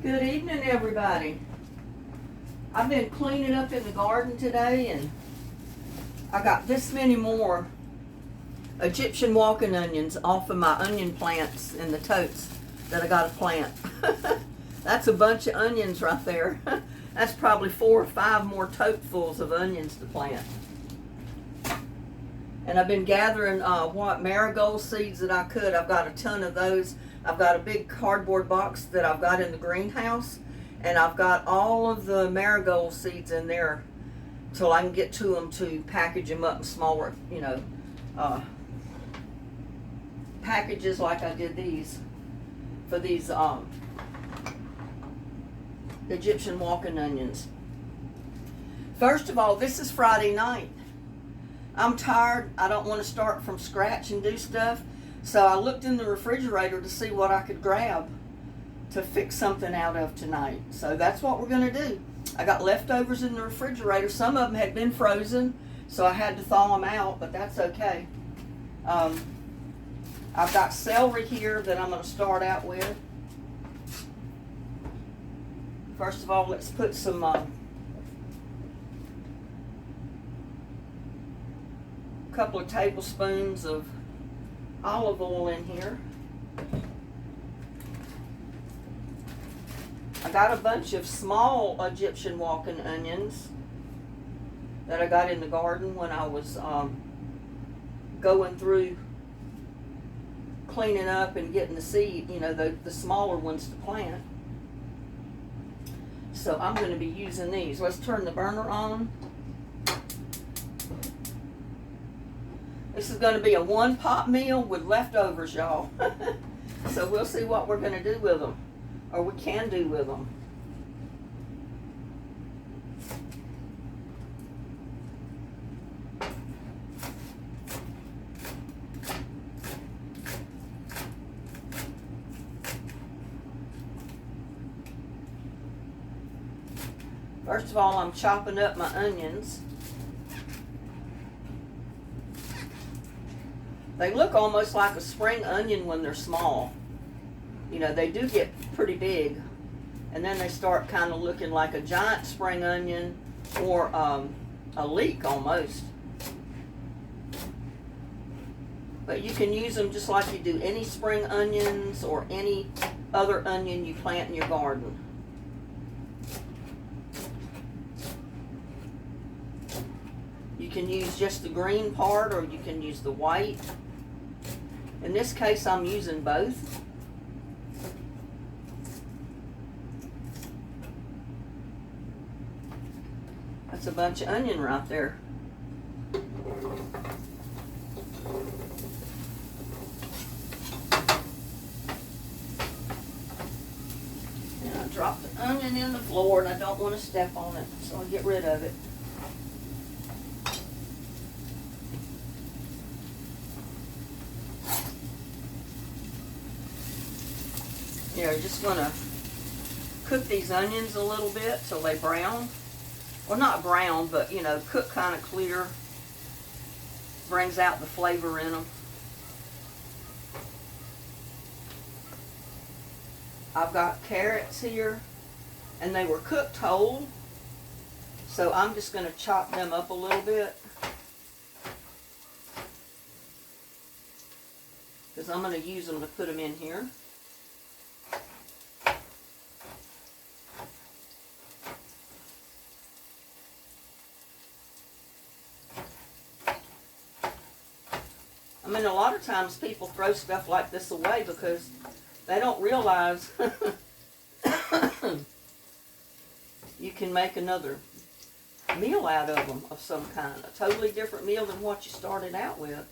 Good evening, everybody. I've been cleaning up in the garden today, and I got this many more Egyptian walking onions off of my onion plants in the totes that I got to plant. That's a bunch of onions right there. That's probably 4 or 5 more totefuls of onions to plant. And I've been gathering marigold seeds that I could. I've got a ton of those. I've got a big cardboard box that I've got in the greenhouse, and I've got all of the marigold seeds in there till I can get to them to package them up in smaller, packages like I did these for these Egyptian walking onions. First of all, this is Friday night. I'm tired. I don't want to start from scratch and do stuff. So I looked in the refrigerator to see what I could grab to fix something out of tonight. So that's what we're going to do. I got leftovers in the refrigerator. Some of them had been frozen, so I had to thaw them out, but that's okay. I've got celery here that I'm going to start out with. First of all, let's put some couple of tablespoons of olive oil in here. I got a bunch of small Egyptian walking onions that I got in the garden when I was going through cleaning up and getting the seed, the smaller ones to plant. So I'm going to be using these. Let's turn the burner on. This is going to be a one-pot meal with leftovers, y'all. So we'll see what we're going to do with them, or we can do with them. First of all, I'm chopping up my onions. They look almost like a spring onion when they're small. They do get pretty big, and then they start kind of looking like a giant spring onion or a leek almost. But you can use them just like you do any spring onions or any other onion you plant in your garden. You can use just the green part, or you can use the white. In this case, I'm using both. That's a bunch of onion right there. And I dropped the onion in the floor, and I don't want to step on it, so I'll get rid of it. You're just going to cook these onions a little bit till they brown. Well, not brown, but, cook kind of clear. Brings out the flavor in them. I've got carrots here, and they were cooked whole. So I'm just going to chop them up a little bit, because I'm going to use them to put them in here. A lot of times people throw stuff like this away because they don't realize you can make another meal out of them of some kind, a totally different meal than what you started out with.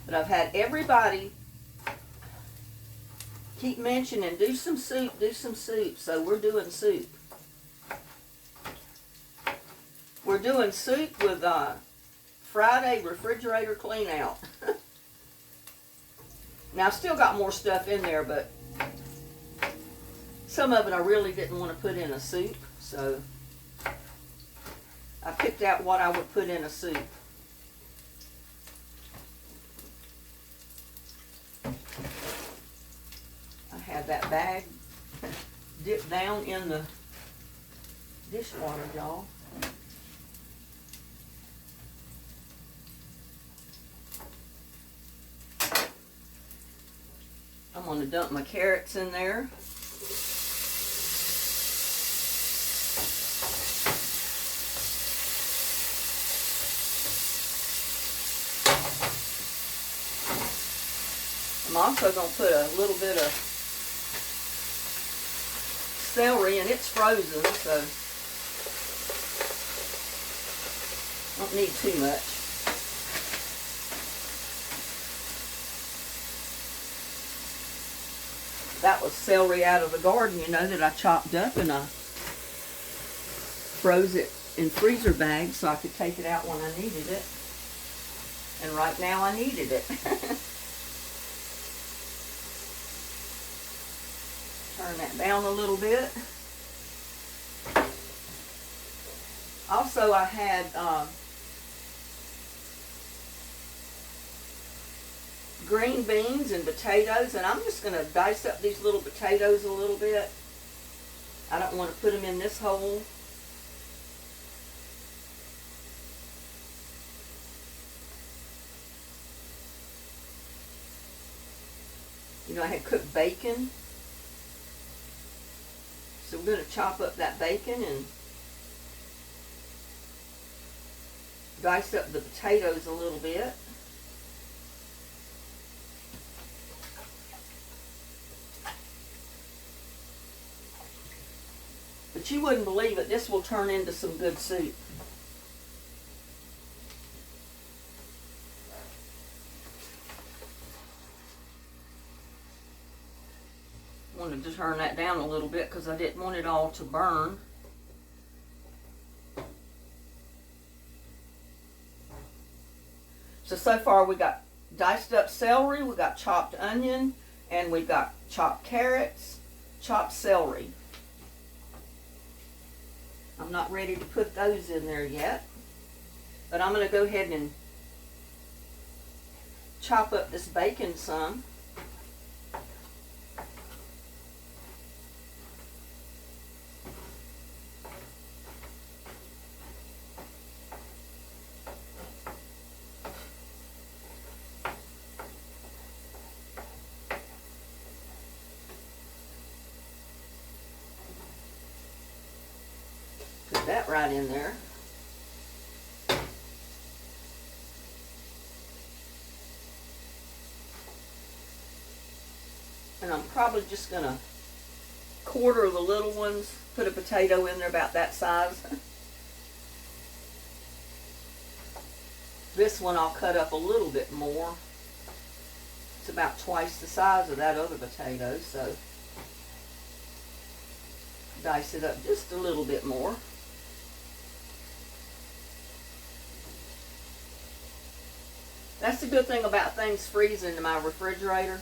But I've had everybody keep mentioning, do some soup, do some soup. So we're doing soup. We're doing soup with Friday refrigerator clean out. Now, I've still got more stuff in there, but Some of it I really didn't want to put in a soup, so I picked out what I would put in a soup. I had that bag dipped down in the dishwater, y'all. I'm going to dump my carrots in there. I'm also going to put a little bit of celery, and it's frozen, so I don't need too much. That was celery out of the garden, you know, that I chopped up, and I froze it in freezer bags so I could take it out when I needed it. And right now I needed it. Turn that down a little bit. Also, I had green beans and potatoes, and I'm just going to dice up these little potatoes a little bit. I don't want to put them in this hole. You know, I had cooked bacon. So we're going to chop up that bacon and dice up the potatoes a little bit. But you wouldn't believe it, this will turn into some good soup. Wanted to turn that down a little bit because I didn't want it all to burn. So far we got diced up celery, we got chopped onion, and we got chopped carrots, chopped celery. I'm not ready to put those in there yet, but I'm going to go ahead and chop up this bacon some. Put that right in there. And I'm probably just going to quarter the little ones, put a potato in there about that size. This one I'll cut up a little bit more. It's about twice the size of that other potato, so dice it up just a little bit more. That's the good thing about things freezing in my refrigerator.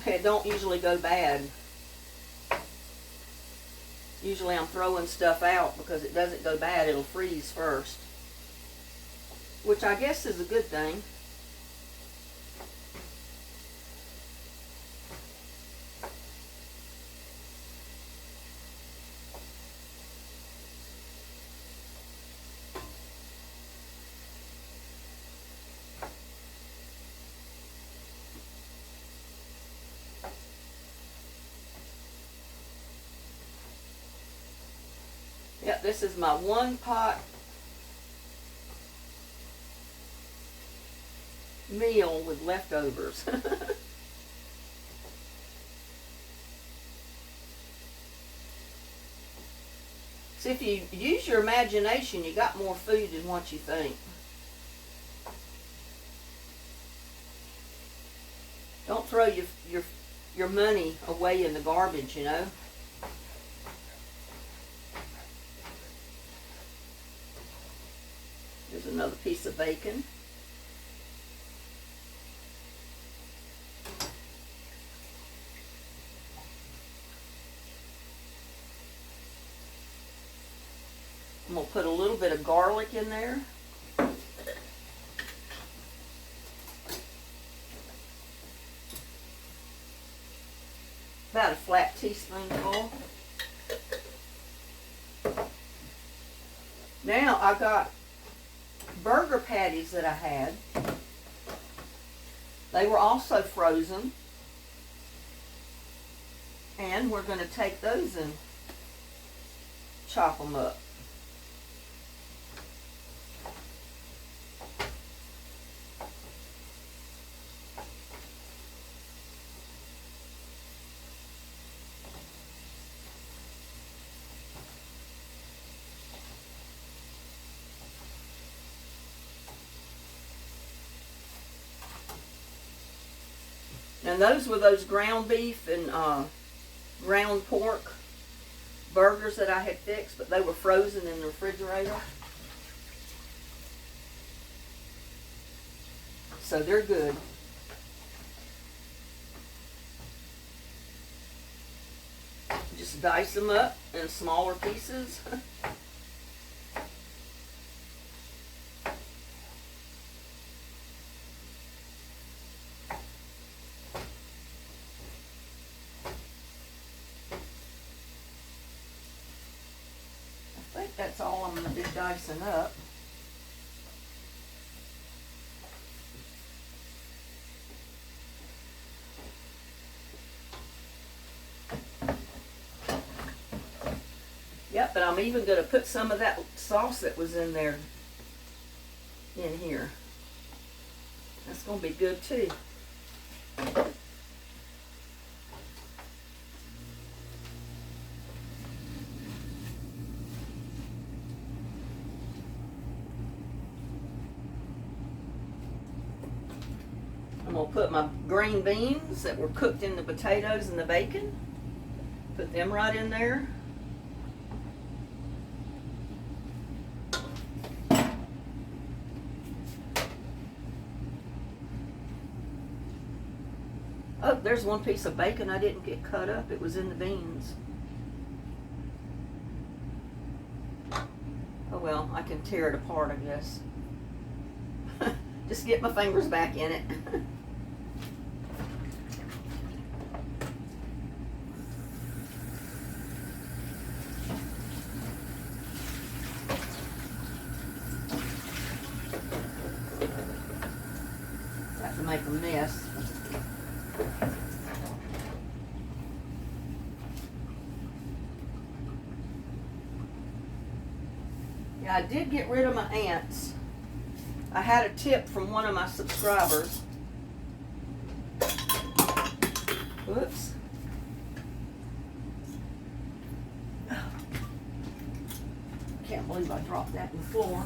It don't usually go bad. Usually I'm throwing stuff out because it doesn't go bad. It'll freeze first, which I guess is a good thing. Yep, this is my one pot meal with leftovers. See, if you use your imagination, you got more food than what you think. Don't throw your money away in the garbage, you know. Here's another piece of bacon. I'm going to put a little bit of garlic in there. About a flat teaspoonful. Now I got burger patties that I had. They were also frozen. And we're going to take those and chop them up. And those were those ground beef and ground pork burgers that I had fixed, but they were frozen in the refrigerator. So they're good. Just dice them up in smaller pieces. I think that's all I'm going to be dicing up. Yep, but I'm even going to put some of that sauce that was in there in here. That's going to be good too. I'm going to put my green beans that were cooked in the potatoes and the bacon. Put them right in there. Oh, there's one piece of bacon I didn't get cut up. It was in the beans. Oh well, I can tear it apart, I guess. Just get my fingers back in it. Have to make a mess. Yeah, I did get rid of my ants. I had a tip from one of my subscribers. Whoops. Can't believe I dropped that in the floor.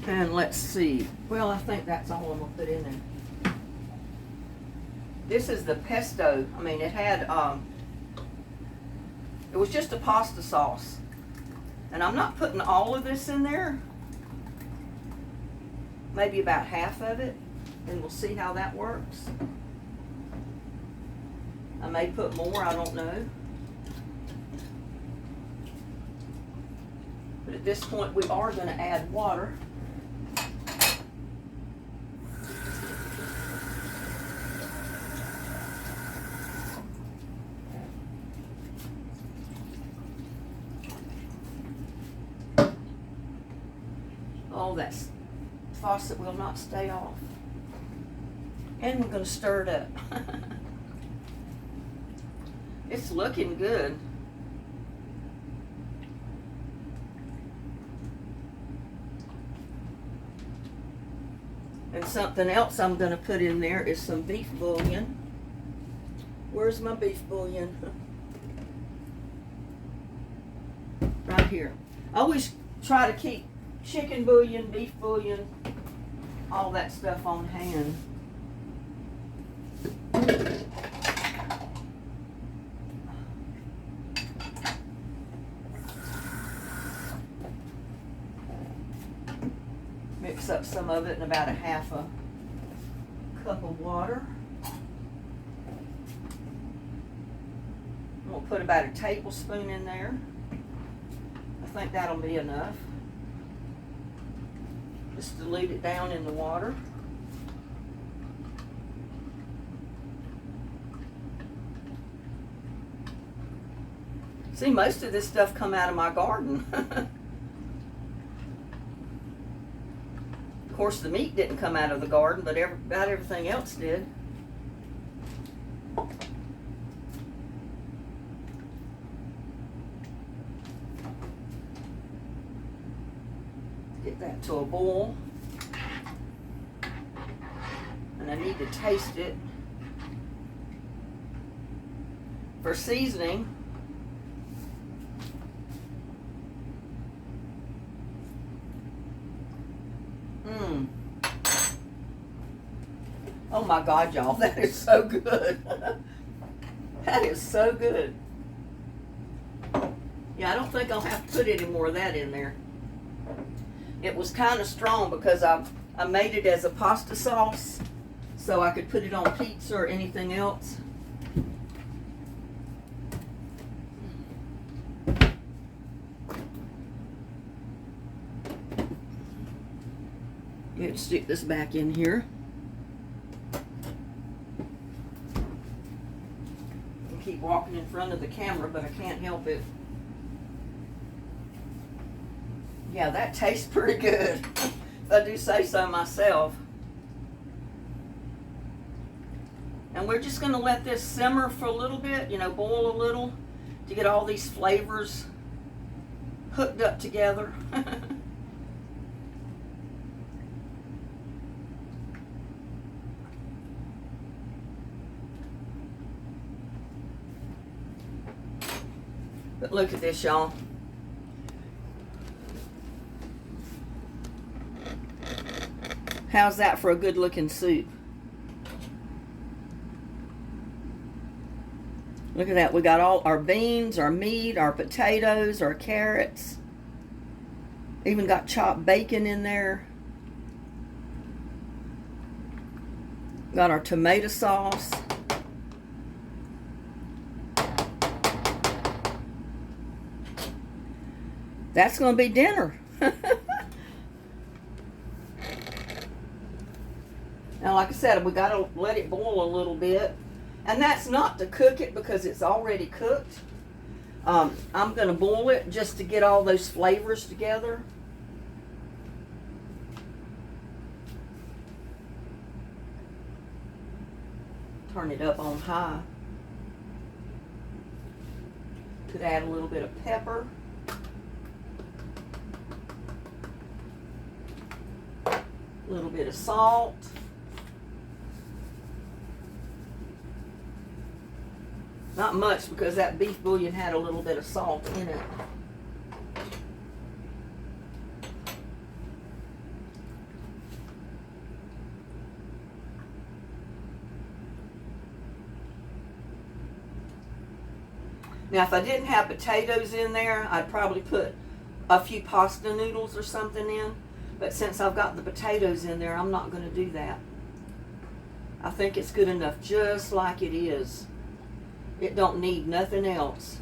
And let's see. Well, I think that's all I'm going to put in there. This is the pesto. I mean, it had, it was just a pasta sauce. And I'm not putting all of this in there. Maybe about half of it. And we'll see how that works. I may put more, I don't know. But at this point, we are going to add water. Oh, that faucet will not stay off. And we're going to stir it up. It's looking good. And something else I'm going to put in there is some beef bouillon. Where's my beef bouillon? Right here. I always try to keep chicken bouillon, beef bouillon, all that stuff on hand. Mix mix up some of it in about a half a cup of water. We'll put about a tablespoon in there. I think that'll be enough. Just dilute it down in the water. See, most of this stuff come out of my garden. Of course, the meat didn't come out of the garden, but about everything else did. Get that to a boil. And I need to taste it. For seasoning, oh my God, y'all, that is so good. That is so good. Yeah, I don't think I'll have to put any more of that in there. It was kind of strong because I made it as a pasta sauce, so I could put it on pizza or anything else. Let's stick this back in here. I keep walking in front of the camera, but I can't help it. Yeah, that tastes pretty good, if I do say so myself. And we're just going to let this simmer for a little bit, you know, boil a little to get all these flavors hooked up together. But look at this, y'all. How's that for a good looking soup? Look at that. We got all our beans, our meat, our potatoes, our carrots. Even got chopped bacon in there. Got our tomato sauce. That's going to be dinner. Now, like I said, we got to let it boil a little bit. And that's not to cook it because it's already cooked. I'm going to boil it just to get all those flavors together. Turn it up on high. Could add a little bit of pepper. A little bit of salt. Not much because that beef bouillon had a little bit of salt in it. Now, if I didn't have potatoes in there, I'd probably put a few pasta noodles or something in. But since I've got the potatoes in there, I'm not going to do that. I think it's good enough just like it is. It don't need nothing else.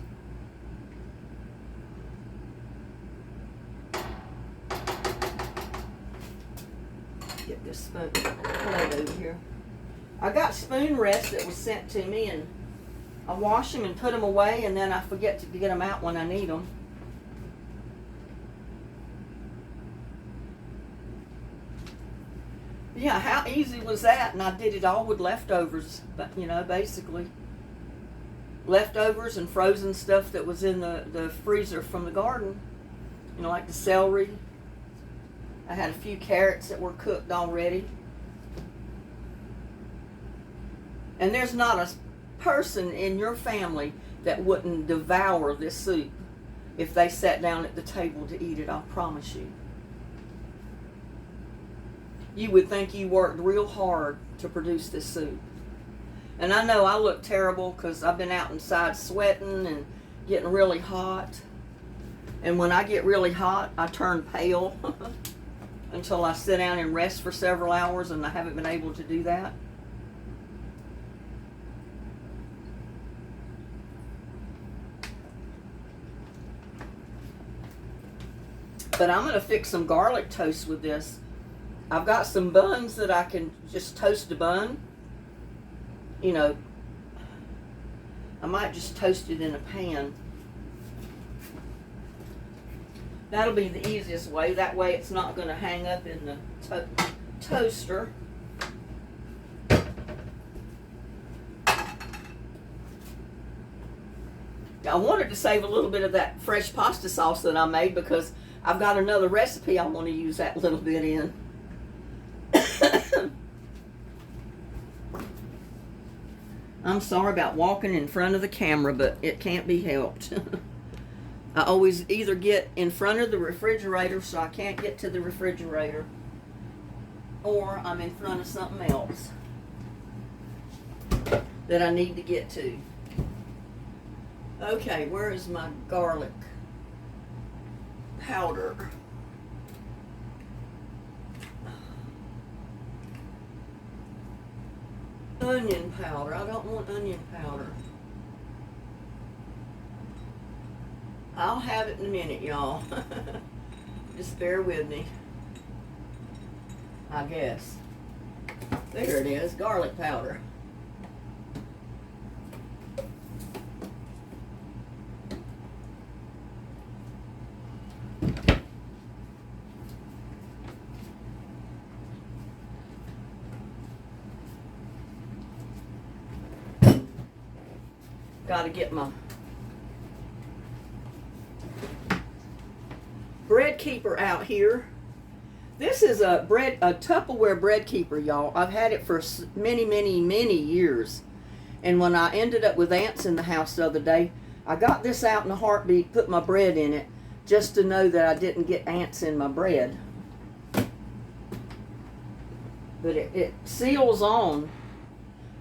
Get this spoon plate over here. I got spoon rests that was sent to me, and I wash them and put them away, and then I forget to get them out when I need them. Yeah, how easy was that? And I did it all with leftovers, but you know, basically. Leftovers and frozen stuff that was in the freezer from the garden. You know, like the celery. I had a few carrots that were cooked already. And there's not a person in your family that wouldn't devour this soup if they sat down at the table to eat it, I promise you. You would think you worked real hard to produce this soup. And I know I look terrible because I've been out inside sweating and getting really hot. And when I get really hot, I turn pale. until I sit down and rest for several hours, and I haven't been able to do that. But I'm going to fix some garlic toast with this. I've got some buns that I can just toast a bun. You know, I might just toast it in a pan. That'll be the easiest way. That way it's not going to hang up in the toaster. I wanted to save a little bit of that fresh pasta sauce that I made because I've got another recipe I want to use that little bit in. I'm sorry about walking in front of the camera, but it can't be helped. I always either get in front of the refrigerator so I can't get to the refrigerator, or I'm in front of something else that I need to get to. Okay, where is my garlic powder? Onion powder. I don't want onion powder. I'll have it in a minute, y'all. Just bear with me. I guess. There it is, garlic powder. Got to get my bread keeper out here. This is a Tupperware bread keeper, y'all. I've had it for many, many, many years. And when I ended up with ants in the house the other day, I got this out in a heartbeat, put my bread in it, just to know that I didn't get ants in my bread. But it seals on,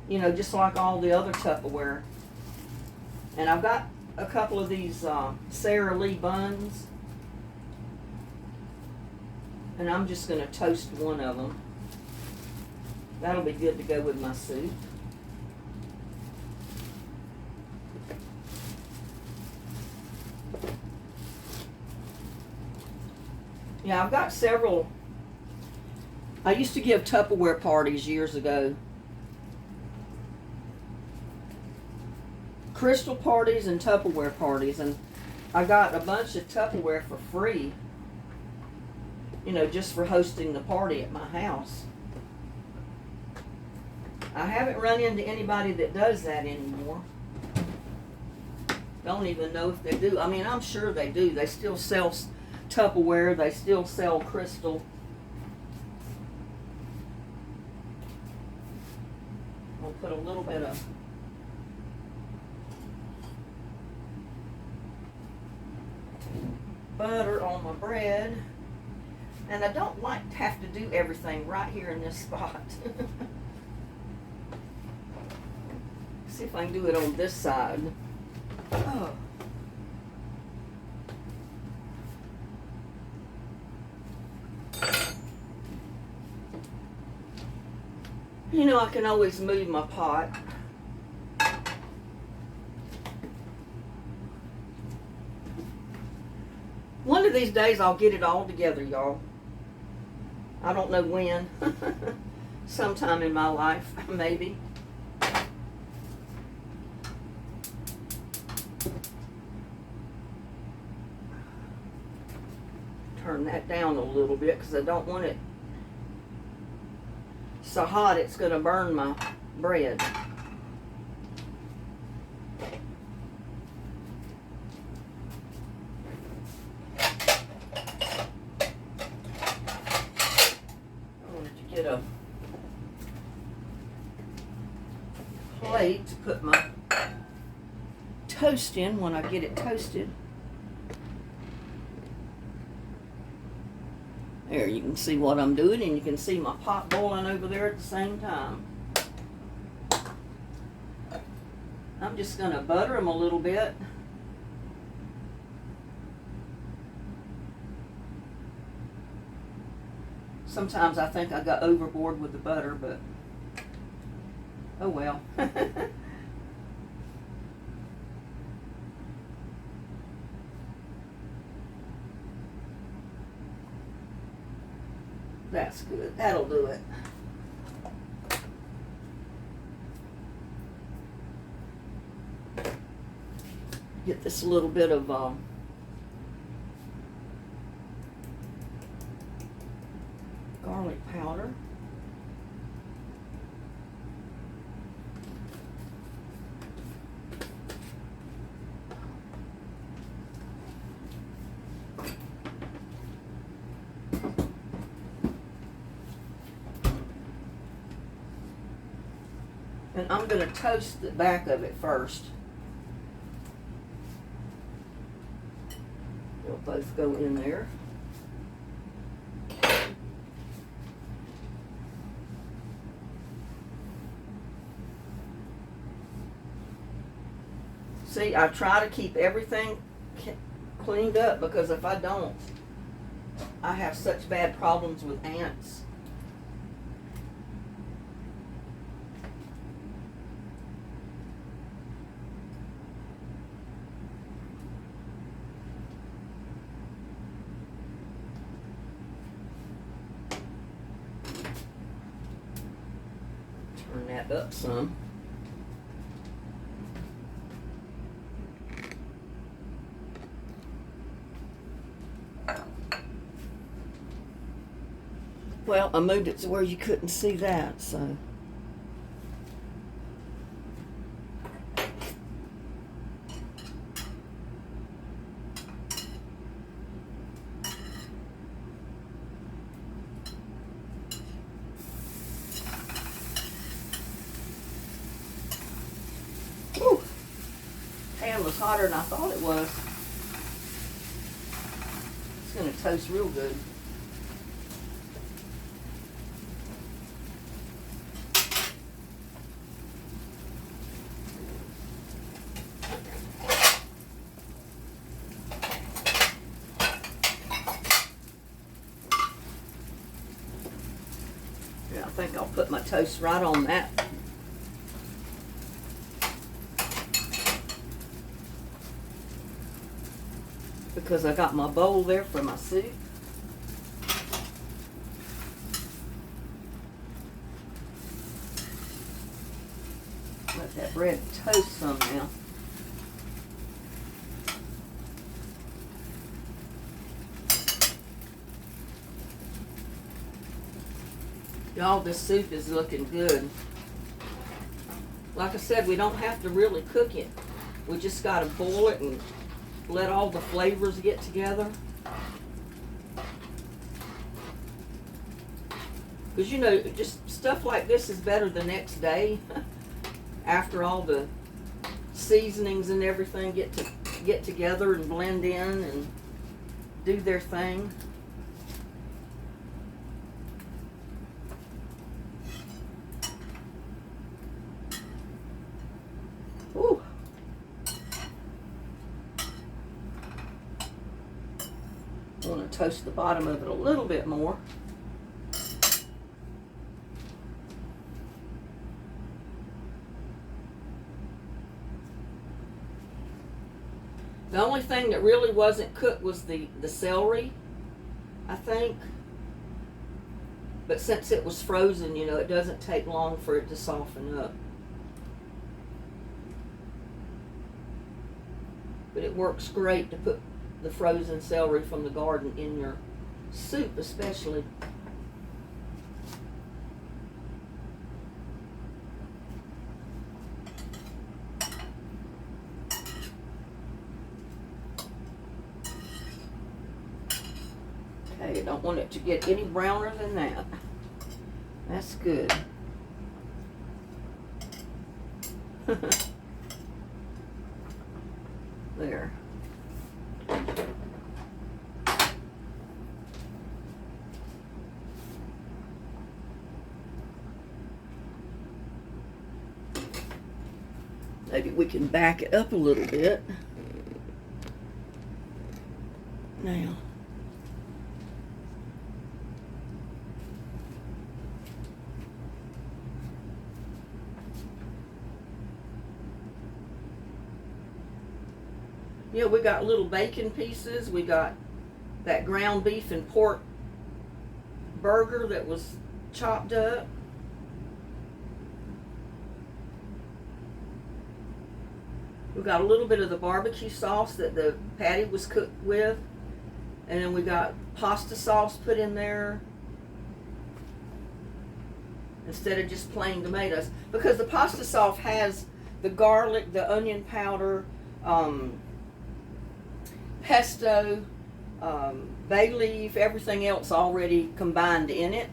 you know, just like all the other Tupperware. And I've got a couple of these Sara Lee buns. And I'm just going to toast one of them. That'll be good to go with my soup. Yeah, I've got several. I used to give Tupperware parties years ago. Crystal parties and Tupperware parties, and I got a bunch of Tupperware for free, you know, just for hosting the party at my house. I haven't run into anybody that does that anymore. Don't even know if they do. I mean, I'm sure they do. They still sell Tupperware. They still sell Crystal. I'll put a little bit of butter on my bread. And I don't like to have to do everything right here in this spot. See if I can do it on this side. Oh. You know, I can always move my pot. One of these days I'll get it all together, y'all. I don't know when. Sometime in my life, maybe. Turn that down a little bit because I don't want it so hot it's going to burn my bread. Get a plate to put my toast in when I get it toasted. There, you can see what I'm doing, and you can see my pot boiling over there at the same time. I'm just going to butter them a little bit. Sometimes I think I got overboard with the butter, but oh well. That's good. That'll do it. Get this little bit of garlic powder. And I'm going to toast the back of it first. They'll both go in there. See, I try to keep everything cleaned up, because if I don't, I have such bad problems with ants. Turn that up some. Well, I moved it to where you couldn't see that, so. Whew. Pan was hotter than I thought it was. It's going to toast real good. Yeah, I think I'll put my toast right on that. Because I got my bowl there for my soup. Let that bread toast some now. Y'all, this soup is looking good. Like I said, we don't have to really cook it. We just got to boil it and let all the flavors get together. Because, you know, just stuff like this is better the next day after all the seasonings and everything get together and blend in and do their thing. Ooh. I want to toast the bottom of it a little bit more. The only thing that really wasn't cooked was the celery, I think. But since it was frozen, you know, it doesn't take long for it to soften up. But it works great to put the frozen celery from the garden in your soup, especially. Okay, I don't want it to get any browner than that. That's good. There. Maybe we can back it up a little bit. Now. Yeah, we got little bacon pieces. We got that ground beef and pork burger that was chopped up. We got a little bit of the barbecue sauce that the patty was cooked with. And then we got pasta sauce put in there instead of just plain tomatoes. Because the pasta sauce has the garlic, the onion powder, pesto, bay leaf, everything else already combined in it.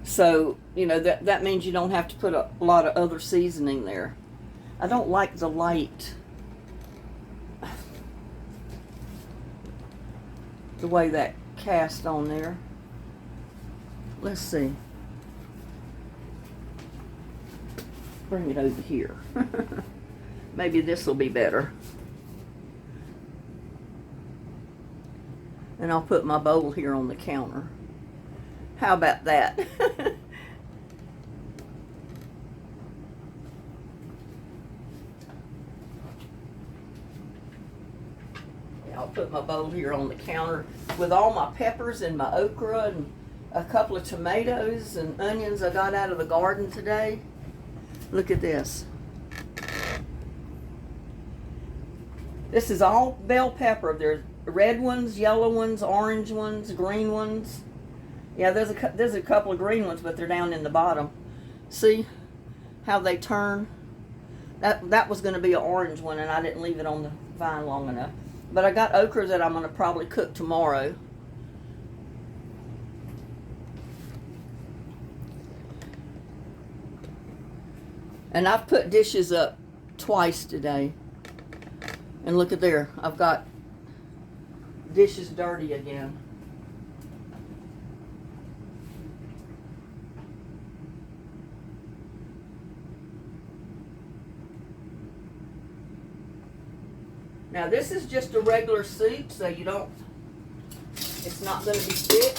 So, you know, that means you don't have to put a lot of other seasoning there. I don't like the light, the way that cast on there. Let's see. Bring it over here. Maybe this will be better. And I'll put my bowl here on the counter. How about that? I'll put my bowl here on the counter with all my peppers and my okra and a couple of tomatoes and onions I got out of the garden today. Look at this. This is all bell pepper. There's red ones, yellow ones, orange ones, green ones. Yeah, there's a couple of green ones, but they're down in the bottom. See how they turn? That was going to be an orange one, and I didn't leave it on the vine long enough. But I got okra that I'm going to probably cook tomorrow. And I've put dishes up twice today. And look at there. I've got dishes dirty again. Now this is just a regular soup, so you don't, it's not going to be thick.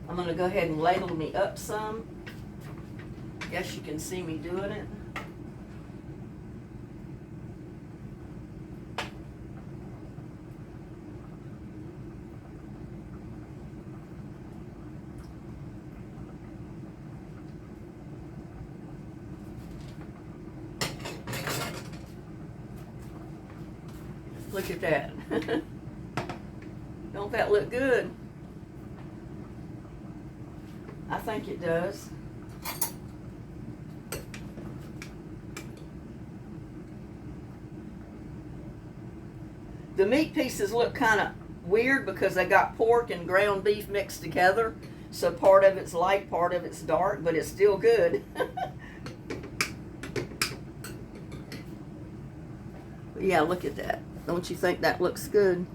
I'm going to go ahead and ladle me up some. Guess you can see me doing it. Look at that. Don't that look good? I think it does. The meat pieces look kind of weird because they got pork and ground beef mixed together. So part of it's light, part of it's dark, but it's still good. Yeah, look at that. Don't you think that looks good?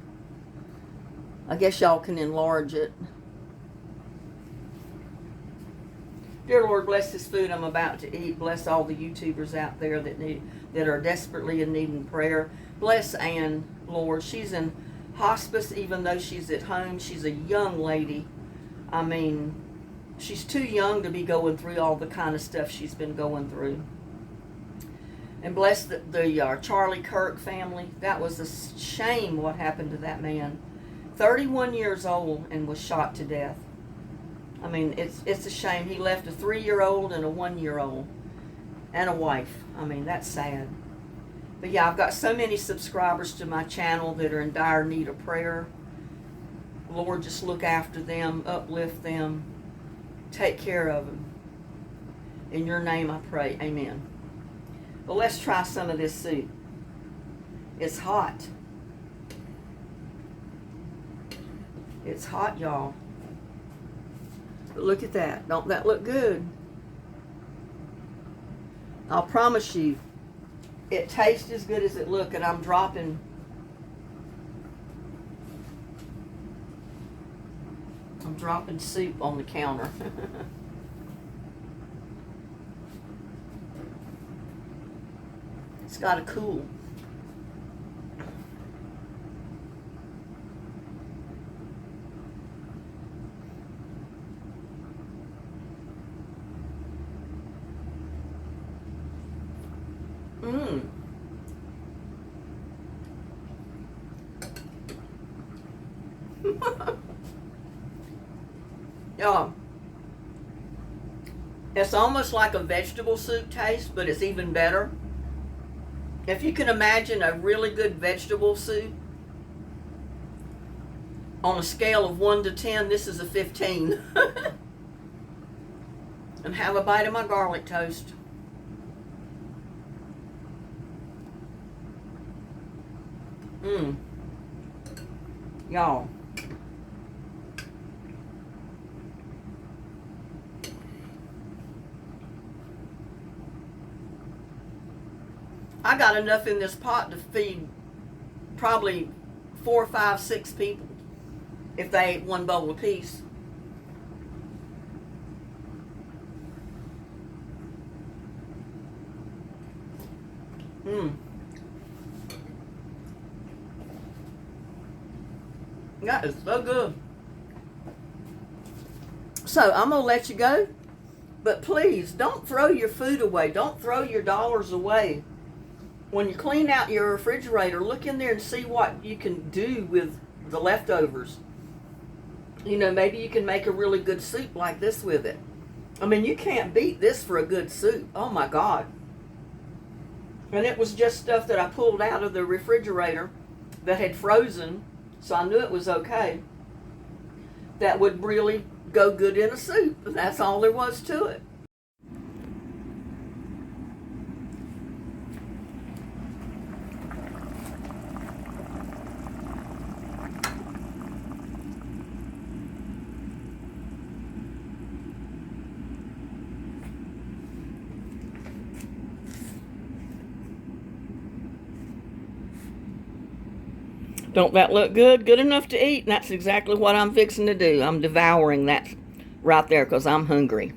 I guess y'all can enlarge it. Dear Lord, bless this food I'm about to eat. Bless all the YouTubers out there that are desperately in need of prayer. Bless Ann, Lord. She's in hospice even though she's at home. She's a young lady. I mean, she's too young to be going through all the kind of stuff she's been going through. And bless the Charlie Kirk family. That was a shame what happened to that man. 31 years old and was shot to death. I mean, it's a shame. He left a 3-year-old and a 1-year-old and a wife. I mean, that's sad. But yeah, I've got so many subscribers to my channel that are in dire need of prayer. Lord, just look after them, uplift them, take care of them. In your name I pray, amen. Well, let's try some of this soup. It's hot. It's hot, y'all. But look at that. Don't that look good? I'll promise you, it tastes as good as it looks, and I'm dropping soup on the counter. It's got to cool. Mmm. Yeah. It's almost like a vegetable soup taste, but it's even better. If you can imagine a really good vegetable soup, on a scale of 1 to 10, this is a 15. And have a bite of my garlic toast. Mmm. Y'all. I got enough in this pot to feed probably 4, 5, 6 people if they ate one bowl apiece. Mmm. That is so good. So I'm gonna let you go, but please don't throw your food away. Don't throw your dollars away. When you clean out your refrigerator, look in there and see what you can do with the leftovers. You know, maybe you can make a really good soup like this with it. I mean, you can't beat this for a good soup. Oh my God. And it was just stuff that I pulled out of the refrigerator that had frozen, so I knew it was okay. That would really go good in a soup. And that's all there was to it. Don't that look good? Good enough to eat. And that's exactly what I'm fixing to do. I'm devouring that right there because I'm hungry.